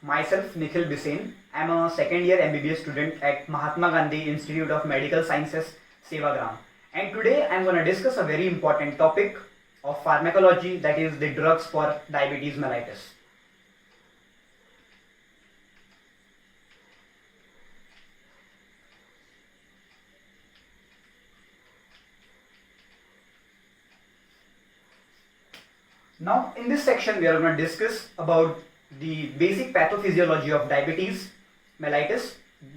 Myself, Nikhil Bisain. I'm a second year MBBS student at Mahatma Gandhi Institute of Medical Sciences, Sevagram. And today I'm going to discuss a very important topic of pharmacology, that is the drugs for diabetes mellitus. Now in this section we are going to discuss about the basic pathophysiology of diabetes mellitus,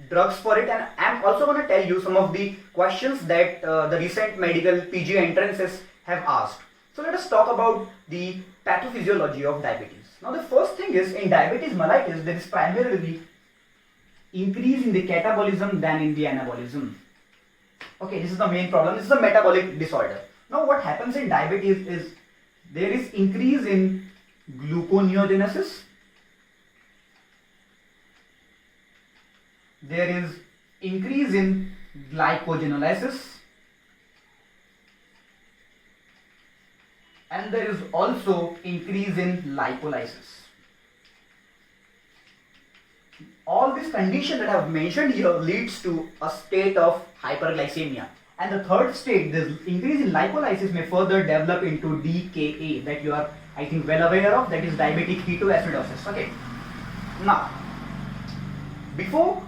drugs for it, and I am also going to tell you some of the questions that the recent medical PG entrances have asked. So let us talk about the pathophysiology of diabetes. Now the first thing is, in diabetes mellitus there is primarily increase in the catabolism than in the anabolism. Okay, this is the main problem. This is a metabolic disorder. Now what happens in diabetes is there is increase in gluconeogenesis, there is increase in glycogenolysis, and there is also increase in lipolysis. All these conditions that I have mentioned here leads to a state of hyperglycemia. And the third state, this increase in lipolysis, may further develop into DKA, that you are, I think, well aware of, that is diabetic ketoacidosis. Okay. Now, before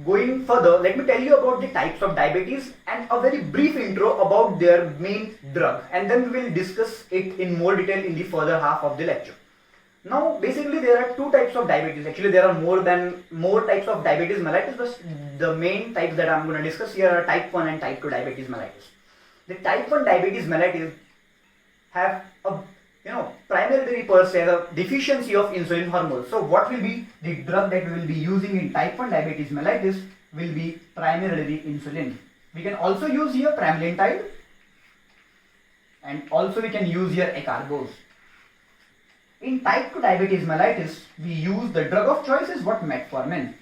going further, let me tell you about the types of diabetes and a very brief intro about their main drug, and then we will discuss it in more detail in the further half of the lecture. Now, basically there are two types of diabetes. Actually, there are more types of diabetes mellitus, but the main types that I am going to discuss here are type 1 and type 2 diabetes mellitus. The type 1 diabetes mellitus have a primarily per se the deficiency of insulin hormone. So what will be the drug that we will be using in type 1 diabetes mellitus will be primarily insulin. We can also use here pramlintide, and also we can use here acarbose. In type 2 diabetes mellitus, we use the drug of choice is what? Metformin.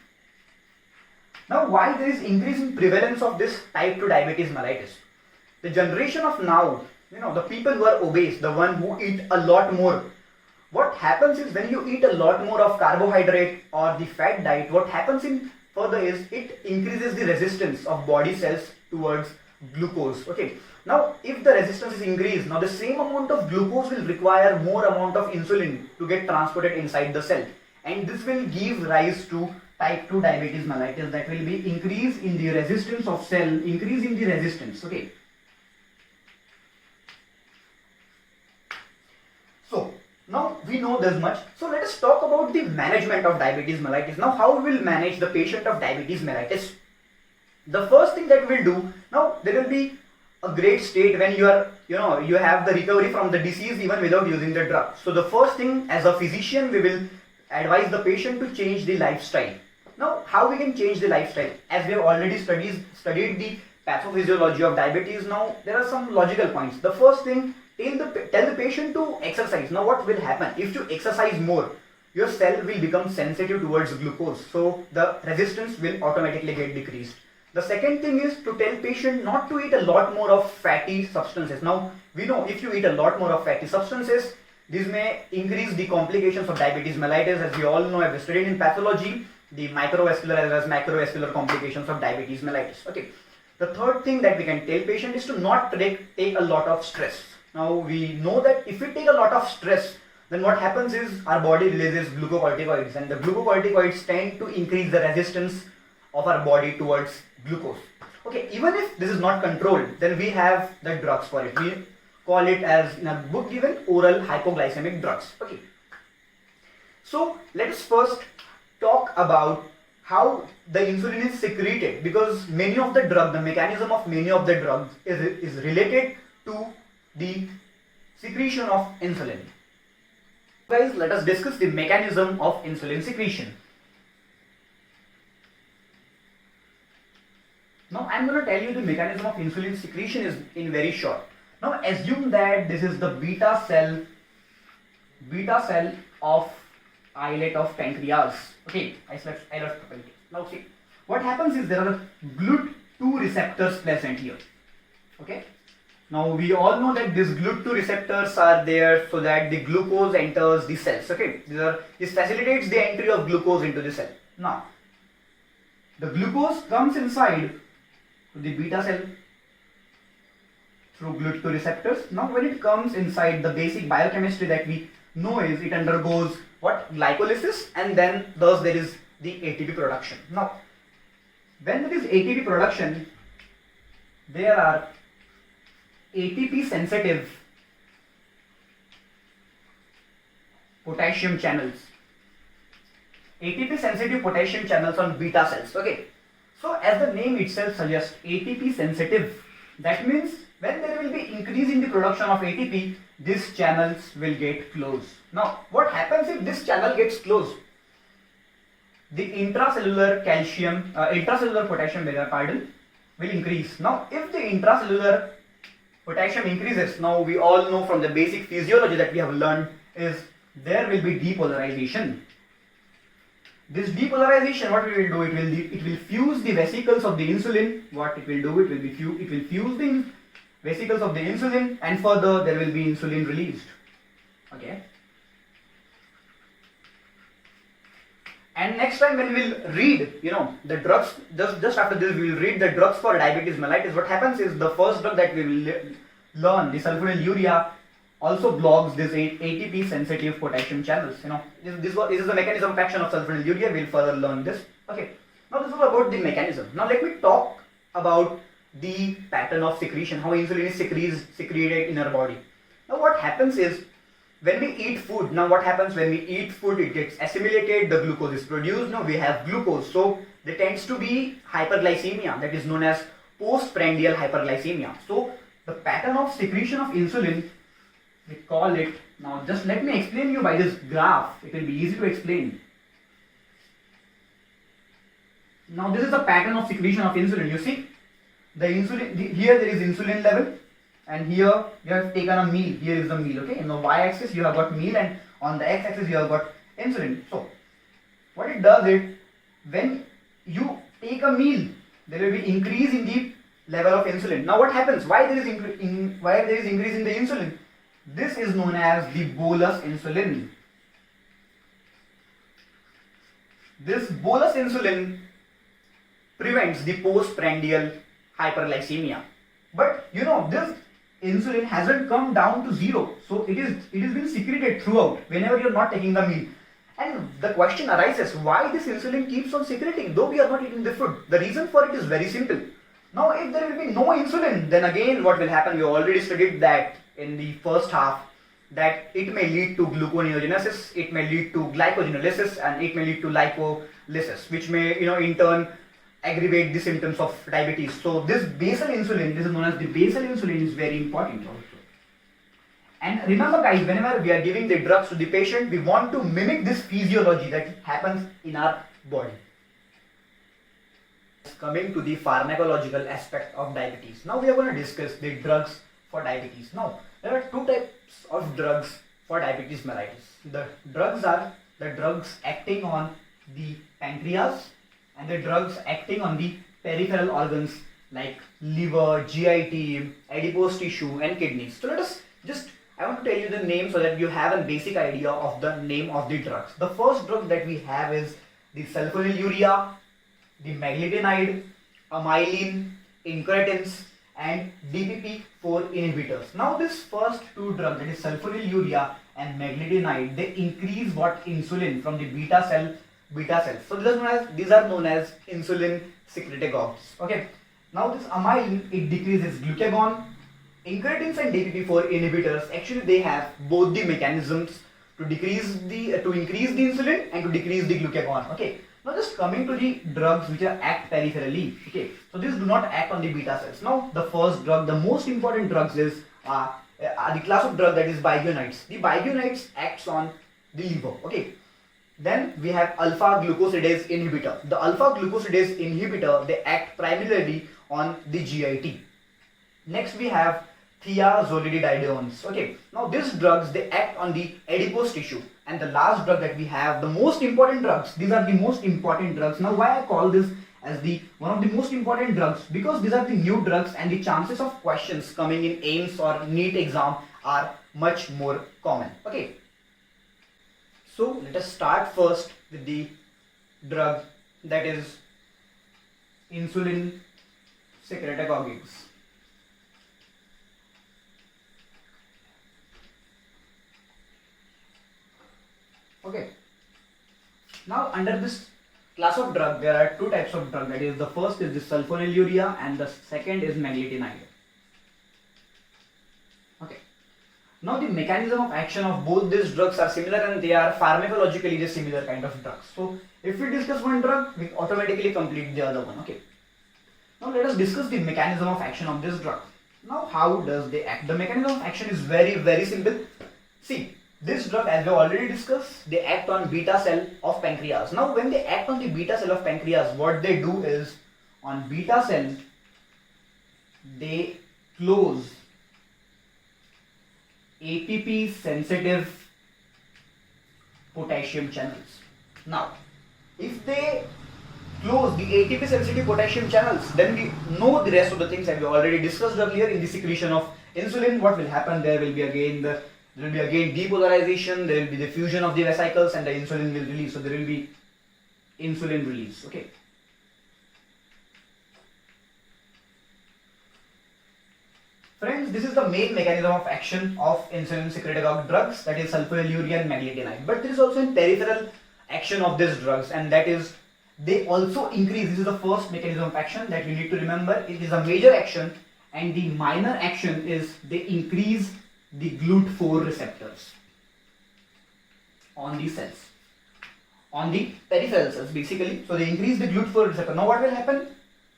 Now, why there is increase in prevalence of this type 2 diabetes mellitus? The generation of now, the people who are obese, the one who eat a lot more. What happens is, when you eat a lot more of carbohydrate or the fat diet, what happens in further is it increases the resistance of body cells towards glucose. Okay. Now, if the resistance is increased, now the same amount of glucose will require more amount of insulin to get transported inside the cell, and this will give rise to type 2 diabetes mellitus, that will be increase in the resistance of cell, increase in the resistance. Okay. So now we know this much. So let us talk about the management of diabetes mellitus. Now, how we will manage the patient of diabetes mellitus? The first thing that we will do, now there will be a great state when you are, you have the recovery from the disease even without using the drug. So the first thing, as a physician, we will advise the patient to change the lifestyle. Now, how we can change the lifestyle? As we have already studied the pathophysiology of diabetes, now there are some logical points. The first thing, tell the patient to exercise. Now what will happen? If you exercise more, your cell will become sensitive towards glucose, so the resistance will automatically get decreased. The second thing is to tell patient not to eat a lot more of fatty substances. Now we know if you eat a lot more of fatty substances, this may increase the complications of diabetes mellitus. As we all know, I've studied in pathology the microvascular as well as macrovascular complications of diabetes mellitus. Okay. The third thing that we can tell patient is to not take a lot of stress. Now we know that if we take a lot of stress, then what happens is our body releases glucocorticoids, and the glucocorticoids tend to increase the resistance of our body towards glucose. Okay, even if this is not controlled, then we have the drugs for it. We call it, as in a book given, oral hypoglycemic drugs. Okay. So let us first talk about how the insulin is secreted, because many of the drugs, the mechanism of many of the drugs is related to the secretion of insulin. Guys, let us discuss the mechanism of insulin secretion. Now I am going to tell you the mechanism of insulin secretion is in very short. Now assume that this is the beta cell of islet of pancreas. Okay, now see, what happens is there are GLUT2 receptors present here. Okay, Now we all know that these GLUT2 receptors are there so that the glucose enters the cells. Okay, this facilitates the entry of glucose into the cell. Now the glucose comes inside to the beta cell through GLUT2 receptors. Now when it comes inside, the basic biochemistry that we know is it undergoes what? Glycolysis, and then thus there is the ATP production. Now when there is ATP production, there are ATP sensitive potassium channels. ATP sensitive potassium channels on beta cells. Okay, so as the name itself suggests, ATP sensitive, that means when there will be increase in the production of ATP, these channels will get closed. Now what happens if this channel gets closed? The intracellular potassium will increase. Now if the intracellular potassium increases, now we all know from the basic physiology that we have learned is there will be depolarization. This depolarization, what it will do, it will fuse the vesicles of the insulin. What it will do, it will fuse the vesicles of the insulin, and further there will be insulin released. Okay. And next time when we will read, the drugs, just after this we will read the drugs for diabetes mellitus. What happens is the first drug that we will learn, the sulfonylurea, also blocks this ATP sensitive potassium channels. This is the mechanism of action of sulfonylurea. We'll further learn this. Okay. Now this is about the mechanism. Now let me talk about the pattern of secretion, how insulin is secreted in our body. Now what happens is, when we eat food, it gets assimilated, the glucose is produced, now we have glucose, so there tends to be hyperglycemia, that is known as postprandial hyperglycemia. So the pattern of secretion of insulin, we call it, now just let me explain you by this graph, it will be easy to explain. Now this is the pattern of secretion of insulin. You see, the insulin, here there is insulin level, and here you have taken a meal. Here is the meal. Okay, in the y-axis you have got meal, and on the x-axis you have got insulin. So what it does is, when you take a meal, there will be increase in the level of insulin. Now what happens? Why there is increase in the insulin? This is known as the bolus insulin. This bolus insulin prevents the postprandial hyperglycemia. But this insulin hasn't come down to zero, so it is being secreted throughout whenever you are not taking the meal. And the question arises, why this insulin keeps on secreting though we are not eating the food? The reason for it is very simple. Now if there will be no insulin, then again what will happen? We already studied that in the first half, that it may lead to gluconeogenesis, it may lead to glycogenolysis, and it may lead to lipolysis, which may in turn aggravate the symptoms of diabetes. So this basal insulin, this is known as the basal insulin, is very important also. And remember guys, whenever we are giving the drugs to the patient, we want to mimic this physiology that happens in our body. Coming to the pharmacological aspect of diabetes. Now we are going to discuss the drugs for diabetes. Now there are two types of drugs for diabetes mellitus. The drugs are the drugs acting on the pancreas, and the drugs acting on the peripheral organs like liver, GIT, adipose tissue, and kidneys. So I want to tell you the name so that you have a basic idea of the name of the drugs. The first drug that we have is the sulfonylurea, the meglitide, amylin, incretins, and DPP-4 inhibitors. Now this first two drugs, that is sulfonylurea and meglitide, they increase what? Insulin from the beta cells. So these are known as insulin secretagogues. Okay. Now this amylin, it decreases glucagon. Incretins and DPP-4 inhibitors, actually they have both the mechanisms to increase the insulin and to decrease the glucagon. Okay. Now just coming to the drugs which act peripherally. Okay. So these do not act on the beta cells. Now the first drug, the most important drugs is the class of drug that is biguanides. The biguanides acts on the liver. Okay. Then we have alpha glucosidase inhibitor. The alpha glucosidase inhibitor, they act primarily on the GIT. Next we have thiazolidinediones. Okay. Now these drugs, they act on the adipose tissue. And the last drug that we have, the most important drugs, these are the most important drugs. Now why I call this as the one of the most important drugs, because these are the new drugs and the chances of questions coming in AIIMS or NEET exam are much more common. Okay, so let us start first with the drug that is insulin secretagogues. Okay, now under this class of drug there are two types of drug, that is the first is the sulfonylurea and the second is meglitinide. Okay, now the mechanism of action of both these drugs are similar and they are pharmacologically the similar kind of drugs. So if we discuss one drug, we automatically complete the other one. Okay, now let us discuss the mechanism of action of this drug. Now how does they act? The mechanism of action is very simple. See, this drug, as we already discussed, they act on beta cell of pancreas. Now when they act on the beta cell of pancreas, what they do is, on beta cell they close APP sensitive potassium channels. Now if they close the ATP sensitive potassium channels, then we know the rest of the things that we already discussed earlier. In the secretion of insulin, what will happen? There will be again depolarization, there will be the fusion of the vesicles and the insulin will release. So there will be insulin release. Okay. Friends, this is the main mechanism of action of insulin secretagogue drugs, that is sulfonylurea and meglitinide. But there is also a peripheral action of these drugs, and that is they also increase. This is the first mechanism of action that we need to remember. It is a major action, and the minor action is they increase the GLUT4 receptors on the cells, on the peripheral cells basically. So they increase the GLUT4 receptor. Now what will happen?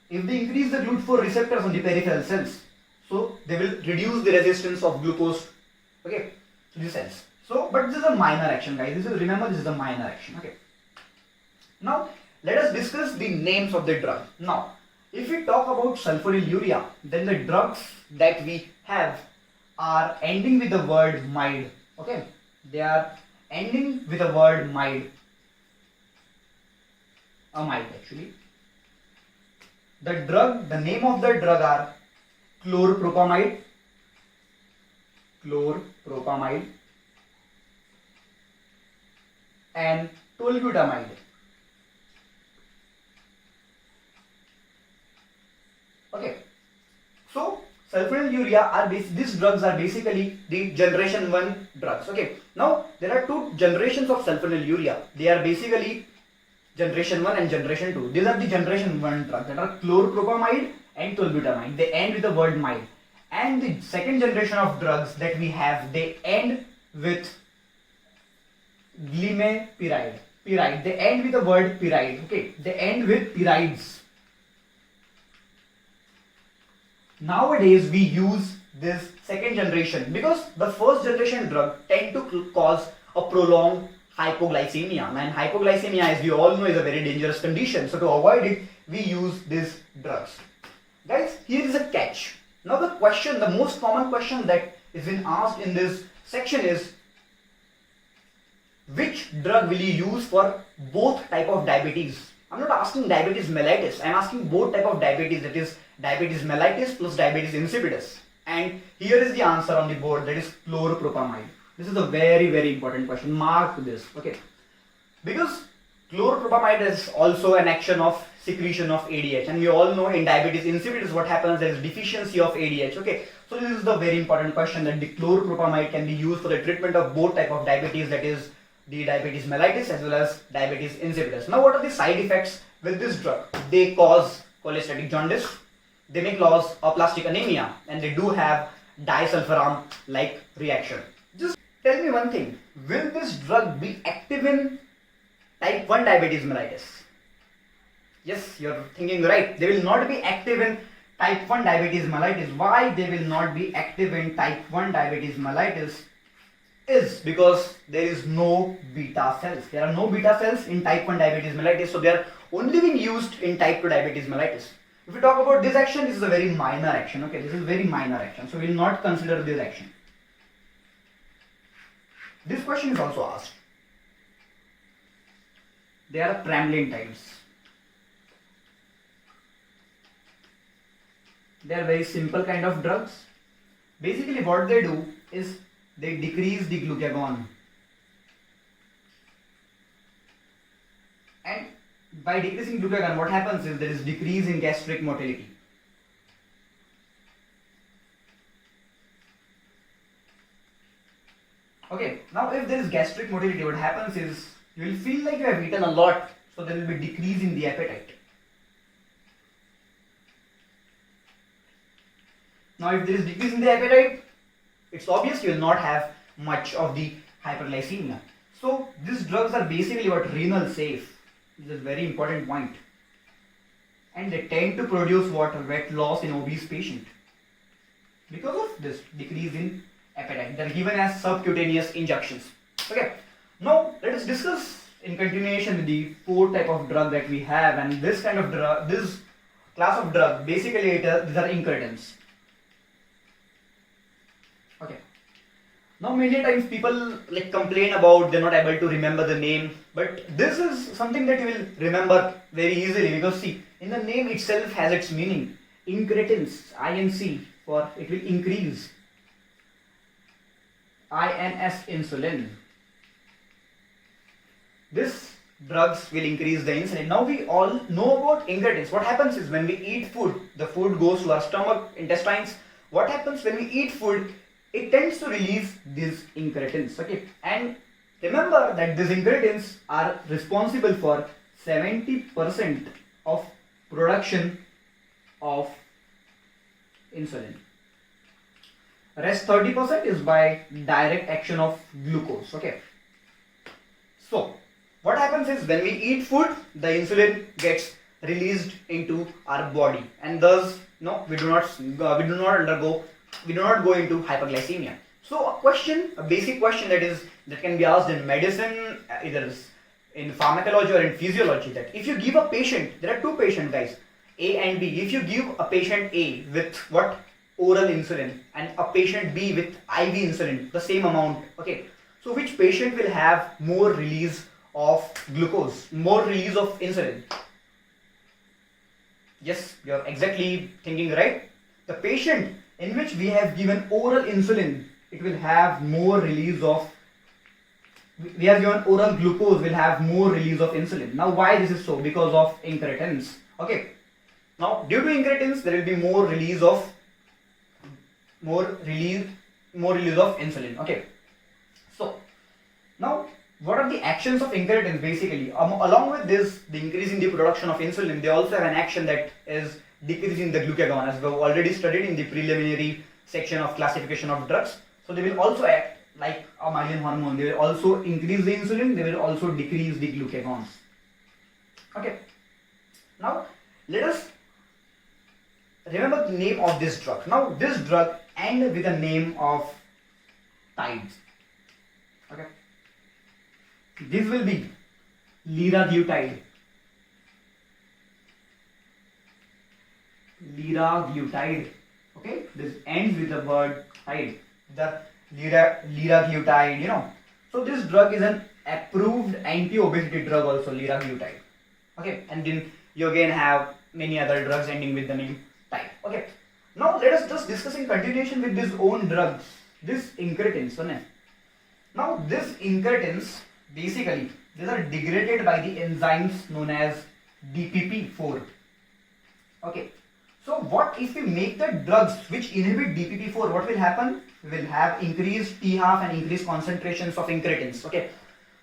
If they increase the GLUT4 receptors on the peripheral cells, so they will reduce the resistance of glucose, okay, to the cells. So, but this is a minor action, guys. Remember, this is a minor action. Okay. Now let us discuss the names of the drug. Now, if we talk about sulfonylurea, then the drugs that we have are ending with the word mide. Okay, they are ending with the word mide. Amide actually. The name of the drug are chloropropamide, and tolbutamide. Okay, so sulfonylurea are these drugs are basically the generation 1 drugs. Okay, now there are two generations of sulfonylurea. They are basically generation 1 and generation 2. These are the generation 1 drugs, that are chloropropamide and tolbutamide. They end with the word mide. And the second generation of drugs that we have, they end with glimepiride. They end with the word pyride. Okay, they end with pyrides. Nowadays we use this second generation because the first generation drug tend to cause a prolonged hypoglycemia, and hypoglycemia, as we all know, is a very dangerous condition. So to avoid it, we use these drugs. Guys, here is a catch. Now the most common question that is been asked in this section is, which drug will you use for both type of diabetes? I'm not asking diabetes mellitus, I'm asking both type of diabetes, that is diabetes mellitus plus diabetes insipidus. And here is the answer on the board, that is chloropropamide. This is a very important question. Mark this, okay? Because chloropropamide is also an action of secretion of ADH, and we all know in diabetes insipidus what happens, there is deficiency of ADH. Okay, so this is the very important question, that the chloropropamide can be used for the treatment of both type of diabetes, that is the diabetes mellitus as well as diabetes insipidus. Now what are the side effects with this drug? They cause cholestatic jaundice, they may cause aplastic anemia, and they do have disulfiram like reaction. Just tell me one thing, will this drug be active in type 1 diabetes mellitus? Yes, you're thinking right. They will not be active in type 1 diabetes mellitus. Why they will not be active in type 1 diabetes mellitus is because there is no beta cells. There are no beta cells in type 1 diabetes mellitus, so they are only being used in type 2 diabetes mellitus. If we talk about this action, this is a very minor action. Okay, this is very minor action, so we will not consider this action. This question is also asked. They are pramlintines. They are very simple kind of drugs. Basically what they do is they decrease the glucagon. And by decreasing glucagon, what happens is there is decrease in gastric motility. Okay, now if there is gastric motility, what happens is you will feel like you have eaten a lot, so there will be decrease in the appetite. Now if there is decrease in the appetite, it's obvious you will not have much of the hyperglycemia. So these drugs are basically what renal safe. This is a very important point. And they tend to produce what? Weight loss in obese patient. Because of this decrease in appetite. They are given as subcutaneous injections. Okay. Now let us discuss in continuation the four type of drug that we have, and this kind of drug, this class of drug, basically these are incretins. Okay. Now many times people like complain about they're not able to remember the name, but this is something that you will remember very easily, because see, in the name itself has its meaning. Incretins, INC, for it will increase. INS, insulin. This drugs will increase the insulin. Now we all know about incretins. What happens is when we eat food, the food goes to our stomach, intestines. What happens when we eat food? It tends to release these incretins. Okay, and remember that these incretins are responsible for 70% of production of insulin. Rest 30% is by direct action of glucose. Okay, so what happens is when we eat food, the insulin gets released into our body, and thus we do not go into hyperglycemia. So a basic question that can be asked in medicine, either in pharmacology or in physiology, that if you give a patient, there are two patients guys, A and B. If you give a patient A with what? Oral insulin, and a patient B with IV insulin, the same amount, okay, so which patient will have more release of glucose, more release of insulin? Yes, you're exactly thinking right. The patient in which we have given oral insulin, it will have more release of, we have given oral glucose, will have more release of insulin. Now why this is so? Because of incretins. Okay, now due to incretins there will be more release of insulin. Okay, so now what are the actions of incretins? Basically, along with this, the increase in the production of insulin, they also have an action that is decreasing the glucagon, as we have already studied in the preliminary section of classification of drugs. So they will also act like a myelin hormone. They will also increase the insulin, they will also decrease the glucagons. Okay, now let us remember the name of this drug. Now this drug ends with the name of tides. Okay, this will be liraglutide. Liraglutide. Okay, this ends with the word tide. The liraglutide, So this drug is an approved anti-obesity drug also, liraglutide. Okay, and then you again have many other drugs ending with the name tide. Okay, now let us just discuss in continuation with these own drugs, this incretins. Now these incretins, basically these are degraded by the enzymes known as DPP4. Okay, so what if we make the drugs which inhibit DPP4, what will happen? We will have increased T-half and increased concentrations of incretins. Okay,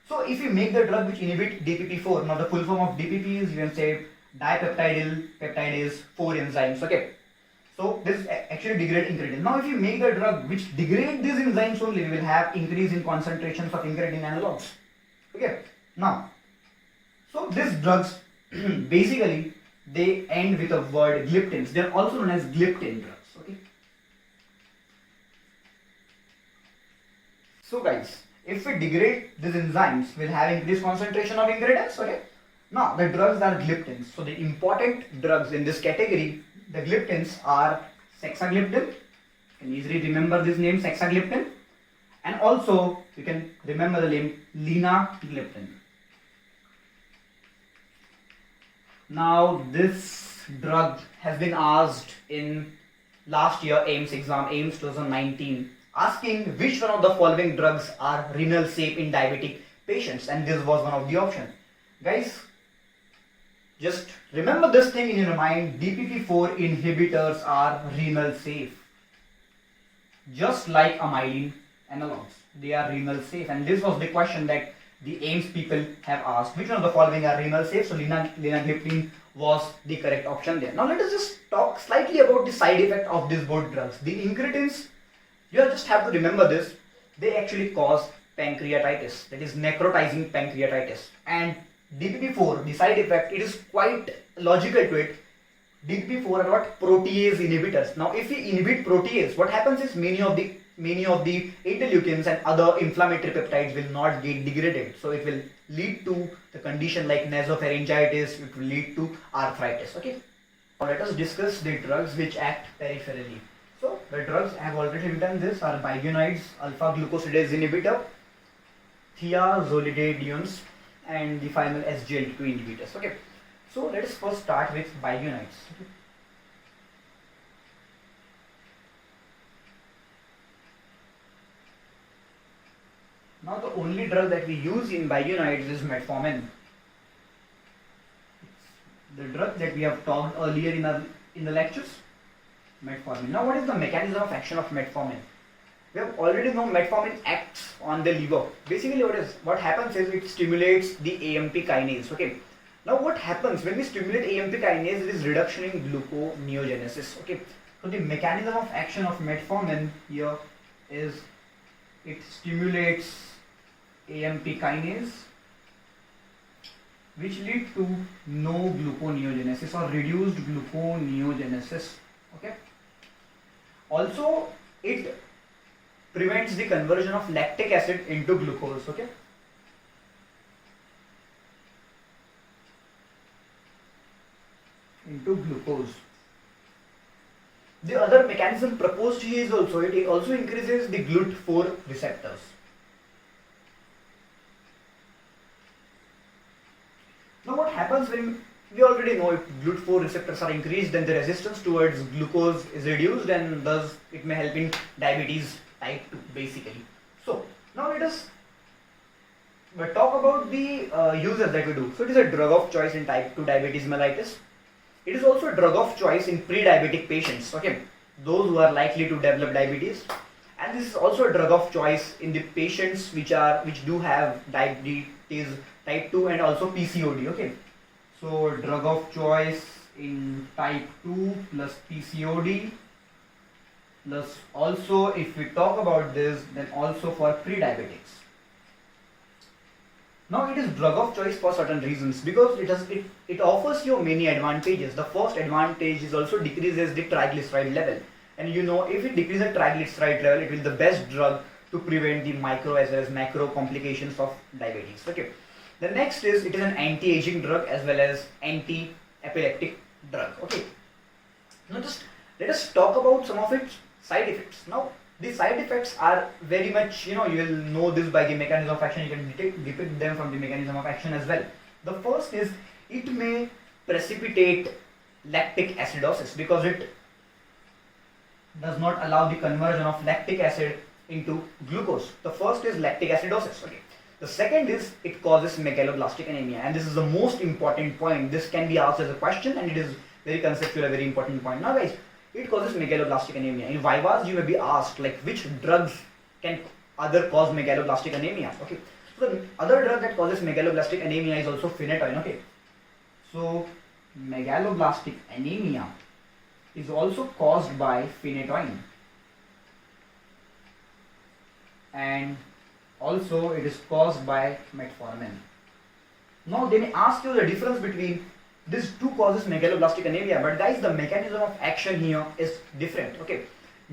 so if you make the drug which inhibit DPP4, now the full form of DPP is, you can say, dipeptidyl peptidase 4 enzymes. Okay, so this actually degrade incretin. Now if you make the drug which degrade these enzymes only, we will have increase in concentrations of incretin analogs. Okay, now so these drugs basically they end with a word gliptins. They are also known as gliptin drugs. Okay, so guys, if we degrade these enzymes, we'll have increased concentration of incretins. Okay, now the drugs are gliptins. So the important drugs in this category, the gliptins, are saxagliptin. You can easily remember this name, saxagliptin, and also you can remember the name linagliptin. Now this drug has been asked in last year AIMS exam, AIMS 2019, asking which one of the following drugs are renal safe in diabetic patients, and this was one of the options. Guys, just remember this thing in your mind, DPP-4 inhibitors are renal safe. Just like amylin analogs, they are renal safe, and this was the question that the AIMS people have asked. Which one of the following are renal safe? So linagliptin was the correct option there. Now let us just talk slightly about the side effect of these both drugs. The incretins, you just have to remember this, they actually cause pancreatitis, that is necrotizing pancreatitis. And DPP-4, the side effect, it is quite logical to it. DPP-4 are what? Protease inhibitors. Now if we inhibit protease, what happens is many of the interleukins and other inflammatory peptides will not get degraded. So it will lead to the condition like nasopharyngitis, it will lead to arthritis. Okay. Now let us discuss the drugs which act peripherally. So the drugs I have already written this are biguanides, alpha glucosidase inhibitor, thiazolidinediones, and the final SGLT2 inhibitors. Okay. So let us first start with biguanides. Okay. Now the only drug that we use in biguanides is metformin. The drug that we have talked earlier in the lectures, metformin. Now what is the mechanism of action of metformin? We have already known metformin acts on the liver. Basically what happens is it stimulates the AMP kinase. Okay. Now what happens when we stimulate AMP kinase? There is reduction in gluconeogenesis. Okay. So the mechanism of action of metformin here is it stimulates AMP kinase, which lead to no gluconeogenesis or reduced gluconeogenesis. Okay. Also, it prevents the conversion of lactic acid into glucose. Okay. Into glucose. The other mechanism proposed here is also it also increases the GLUT4 receptors. Now what happens when we already know if GLUT4 receptors are increased, then the resistance towards glucose is reduced, and thus it may help in diabetes type 2 basically. So now let us talk about the uses that we do. So it is a drug of choice in type 2 diabetes mellitus. It is also a drug of choice in pre-diabetic patients, okay, those who are likely to develop diabetes, and this is also a drug of choice in the patients which do have diabetes type 2 and also PCOD. Okay, so drug of choice in type 2 plus PCOD, plus also if we talk about this, then also for pre-diabetics. Now it is drug of choice for certain reasons because it offers you many advantages. The first advantage is also decreases the triglyceride level, and you know if it decreases the triglyceride level, it will be the best drug to prevent the micro as well as macro complications of diabetes. Okay. The next is it is an anti-aging drug as well as anti-epileptic drug. Okay. Now just let us talk about some of its side effects. Now the side effects are very much, you will know this by the mechanism of action. You can depict them from the mechanism of action as well. The first is it may precipitate lactic acidosis because it does not allow the conversion of lactic acid into glucose. The first is lactic acidosis. Okay. The second is it causes megaloblastic anemia, and this is the most important point. This can be asked as a question, and it is very conceptual, a very important point. Now guys, it causes megaloblastic anemia. In vivas, you may be asked like which drugs can other cause megaloblastic anemia. Okay, so the other drug that causes megaloblastic anemia is also phenytoin. Okay, so megaloblastic anemia is also caused by phenytoin, and also it is caused by metformin. Now they may ask you the difference between these two causes megaloblastic anemia, but guys, the mechanism of action here is different. Okay,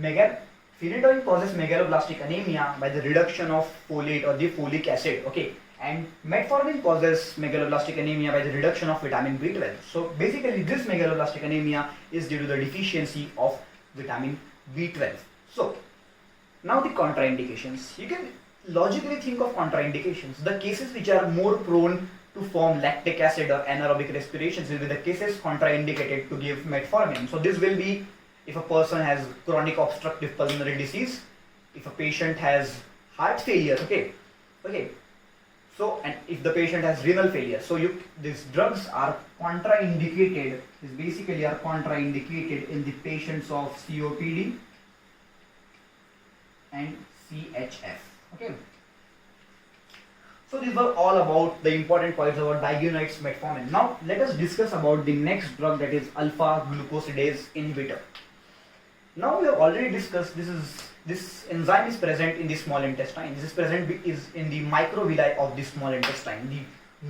phenytoin causes megaloblastic anemia by the reduction of folate or the folic acid. Okay, and metformin causes megaloblastic anemia by the reduction of vitamin B12. So basically, this megaloblastic anemia is due to the deficiency of vitamin B12. So now the contraindications. You can logically think of contraindications. The cases which are more prone to form lactic acid or anaerobic respirations will be the cases contraindicated to give metformin. So this will be if a person has chronic obstructive pulmonary disease, if a patient has heart failure, okay. So, and if the patient has renal failure, so these drugs are contraindicated. These basically are contraindicated in the patients of COPD and CHF. Okay. So these were all about the important points about digoxides, metformin. Now let us discuss about the next drug, that is alpha glucosidase inhibitor. Now we have already discussed this enzyme is present in the small intestine. This is present in the microvilli of the small intestine. The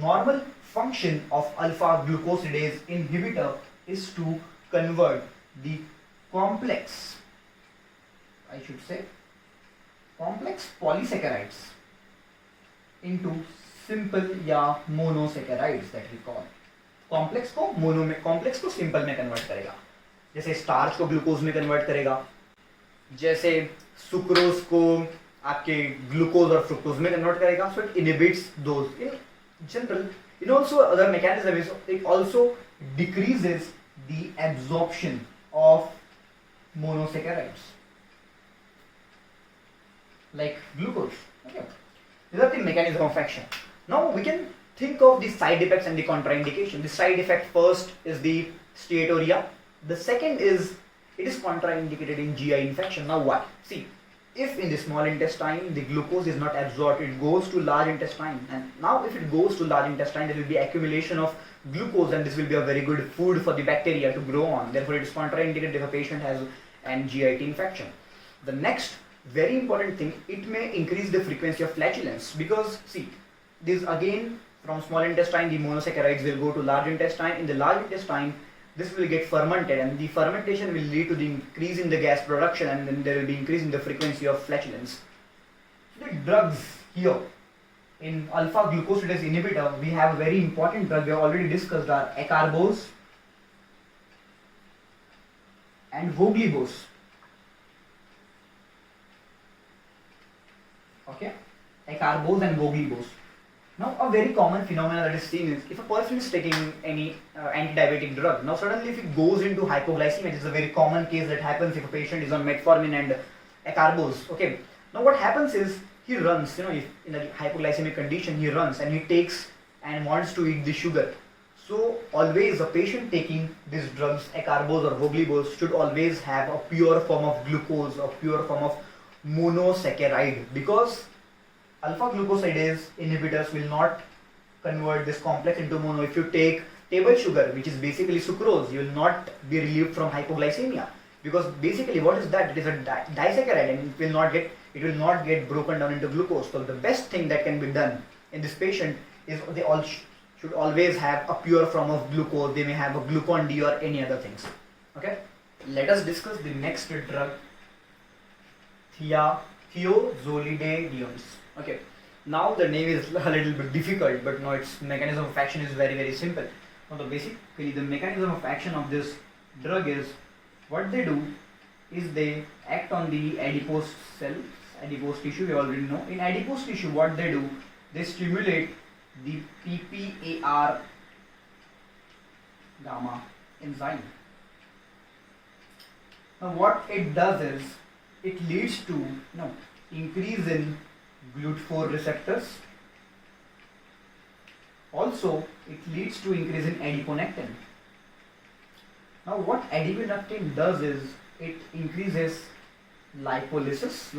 normal function of alpha glucosidase inhibitor is to convert the complex polysaccharides into simple या monosaccharides that we call. Complex को simple में convert करेगा, जैसे starch को glucose में convert करेगा, जैसे sucrose को आपके ग्लूकोज और फ्रुक्टोज में कन्वर्ट करेगा. So it inhibits those in general. In also other mechanism is it also decreases the absorption of monosaccharides like glucose. Okay. These are the mechanism of action. Now we can think of the side effects and the contraindication. The side effect first is the steatorrhea. The second is it is contraindicated in GI infection. Now why? See, if in the small intestine the glucose is not absorbed, it goes to large intestine, and now if it goes to large intestine, there will be accumulation of glucose, and this will be a very good food for the bacteria to grow on. Therefore, it is contraindicated if a patient has an GIT infection. The next very important thing, it may increase the frequency of flatulence, because see, this again from small intestine the monosaccharides will go to large intestine. In the large intestine, this will get fermented, and the fermentation will lead to the increase in the gas production, and then there will be increase in the frequency of flatulence. The drugs here in alpha glucosidase inhibitor, we have a very important drug we have already discussed, are acarbose and voglibose. Okay, acarbose and voglibose. Now a very common phenomenon that is seen is if a person is taking any anti-diabetic drug, now suddenly if it goes into hypoglycemia, it is a very common case that happens if a patient is on metformin and acarbose. Okay, now what happens is he runs, if in a hypoglycemic condition he runs and he takes and wants to eat the sugar. So always a patient taking these drugs, acarbose or voglibose, should always have a pure form of glucose or pure form of monosaccharide, because alpha glucosidase inhibitors will not convert this complex into mono. If you take table sugar, which is basically sucrose, you will not be relieved from hypoglycemia, because basically what is that? It is a disaccharide, and it will not get broken down into glucose. So the best thing that can be done in this patient is they all should always have a pure form of glucose. They may have a glucon D or any other things. Okay, let us discuss the next drug, thiazolidinediones. Okay, now the name is a little bit difficult, but no, its mechanism of action is very, very simple. Now basically the mechanism of action of this drug is, what they do is they act on the adipose cells, adipose tissue, we already know. In adipose tissue, what they do, they stimulate the PPAR gamma enzyme. Now what it does is, it leads to increase in GLUT4 receptors. Also, it leads to increase in adiponectin. Now what adiponectin does is, it increases lipogenesis,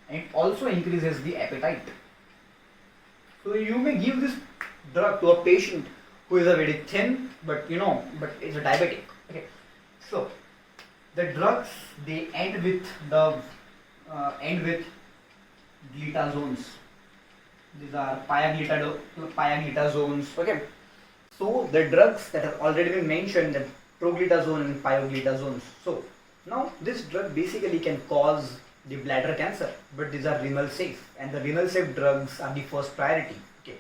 and it also increases the appetite. So you may give this drug to a patient who is a very thin, but is a diabetic. Okay, so the drugs, they end with glitazones. These are pioglitazones. Okay, so the drugs that have already been mentioned, the proglitazone and pioglitazones. So now this drug basically can cause the bladder cancer, but these are renal safe, and the renal safe drugs are the first priority. Okay,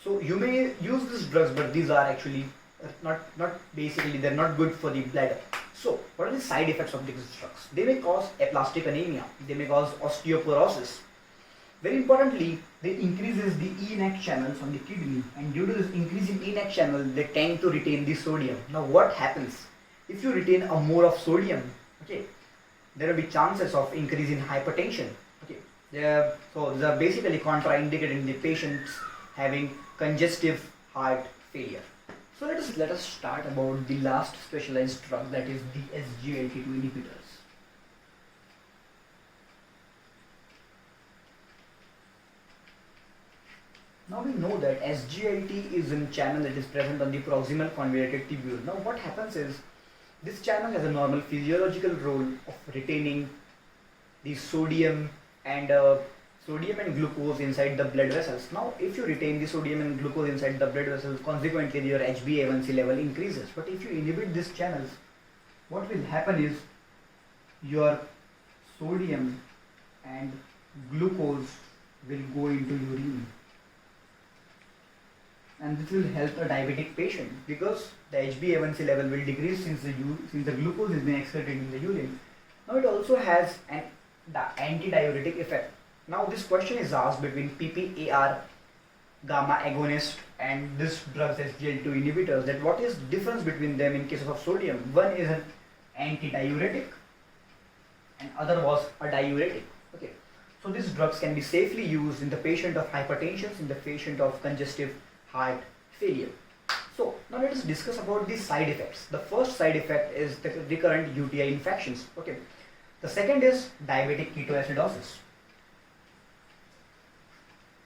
so you may use these drugs, but these are actually they're not good for the bladder. So what are the side effects of these drugs? They may cause aplastic anemia, they may cause osteoporosis. Very importantly, they increases the ENaC channels on the kidney, and due to this increase in ENaC channel, they tend to retain the sodium. Now what happens? If you retain a more of sodium, okay, there will be chances of increase in hypertension. Okay, so these are basically contraindicated in the patients having congestive heart failure. So let us start about the last specialized drug, that is the SGLT2 inhibitors. Now we know that SGLT is a channel that is present on the proximal convoluted tubule. Now what happens is, this channel has a normal physiological role of retaining the sodium and glucose inside the blood vessels. Now if you retain the sodium and glucose inside the blood vessels, consequently your HbA1c level increases. But if you inhibit these channels, what will happen is your sodium and glucose will go into urine, and this will help a diabetic patient because the HbA1c level will decrease since the glucose is being excreted in the urine. Now it also has the antidiuretic effect. Now this question is asked between PPAR gamma agonist and this drugs SGLT2 inhibitors, that what is the difference between them in case of sodium. One is an antidiuretic and other was a diuretic. Okay, so these drugs can be safely used in the patient of hypertension, in the patient of congestive heart failure. So now let us discuss about the side effects. The first side effect is the recurrent UTI infections. Okay, the second is diabetic ketoacidosis.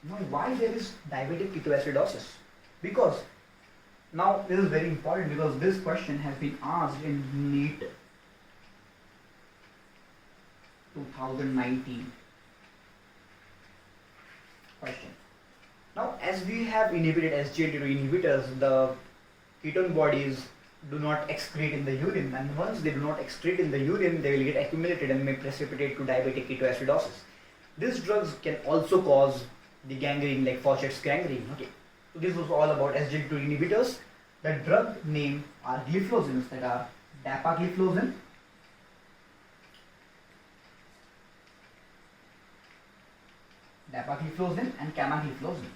Now why there is diabetic ketoacidosis? Because now this is very important, because this question has been asked in NEET 2019 question. Now as we have inhibited SGLT2 inhibitors, the ketone bodies do not excrete in the urine, and once they do not excrete in the urine, they will get accumulated and may precipitate to diabetic ketoacidosis. These drugs can also cause the gangrene, like Fauchet's gangrene. Okay, so this was all about SGLT2 inhibitors. The drug name are gliflozins, that are dapagliflozin, and camagliflozin.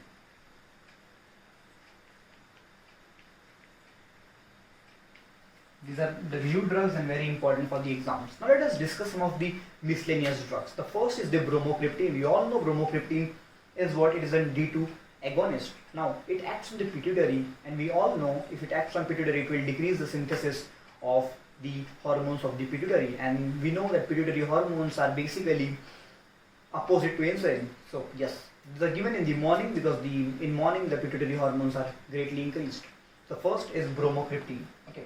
These are the new drugs and very important for the exams. Now let us discuss some of the miscellaneous drugs. The first is the bromocriptine. We all know bromocriptine is what? It is a D2 agonist. Now it acts on the pituitary, and we all know if it acts on pituitary, it will decrease the synthesis of the hormones of the pituitary, and we know that pituitary hormones are basically opposite to insulin. So yes, these are given in the morning because in morning the pituitary hormones are greatly increased. So first is bromocriptine. Okay.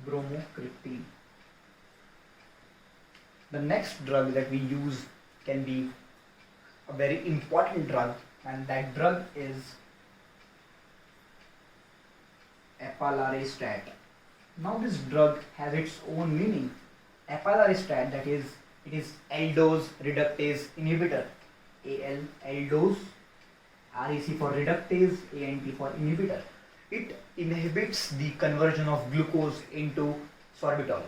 Bromocriptine. The next drug that we use can be a very important drug, and that drug is apalaristat. Now this drug has its own meaning. Apalaristat, that is, it is aldose reductase inhibitor. AL, aldose, REC for reductase, ANT for inhibitor. It inhibits the conversion of glucose into sorbitol.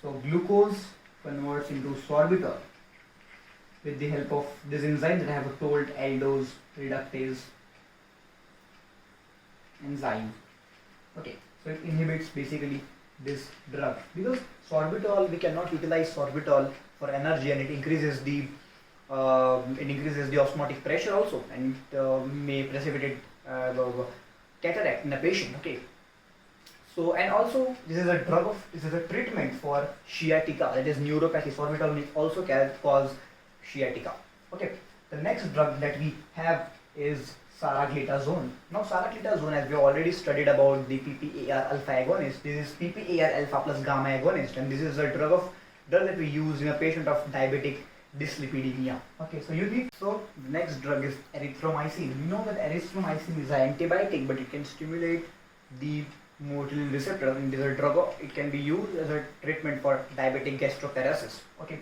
So glucose converts into sorbitol with the help of this enzyme that I have told, aldose reductase enzyme. Okay, so it inhibits basically this drug, because sorbitol, we cannot utilize sorbitol for energy, and it increases the osmotic pressure also, and may precipitate cataract in a patient. Okay, so and also this is a treatment for sciatica, that is neuropathy. Sorbitol may also cause sciatica. Okay, the next drug that we have is saraglitazone. Now saraglitazone, as we already studied about the PPAR alpha agonist, this is PPAR alpha plus gamma agonist, and this is a drug that we use in a patient of diabetic dyslipidemia. Okay, so the next drug is erythromycin. We know that erythromycin is an antibiotic, but it can stimulate the motilin receptor, and this is a drug. It can be used as a treatment for diabetic gastroparesis. Okay,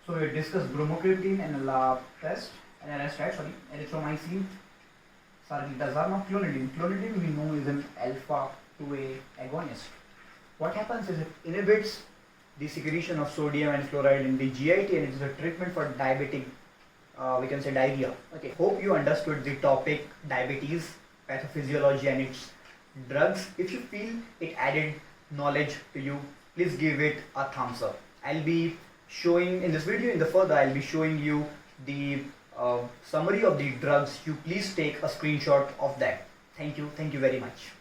so we discussed bromocriptine and erythromycin, saraglitazone. Now clonidine. Clonidine we know is an alpha 2A agonist. What happens is it inhibits the secretion of sodium and chloride in the GIT, and it is a treatment for diabetic, we can say diarrhea. Okay, hope you understood the topic diabetes, pathophysiology and its drugs. If you feel it added knowledge to you, please give it a thumbs up. I'll be showing in this video, in the further, I'll be showing you the summary of the drugs. You please take a screenshot of that. Thank you very much.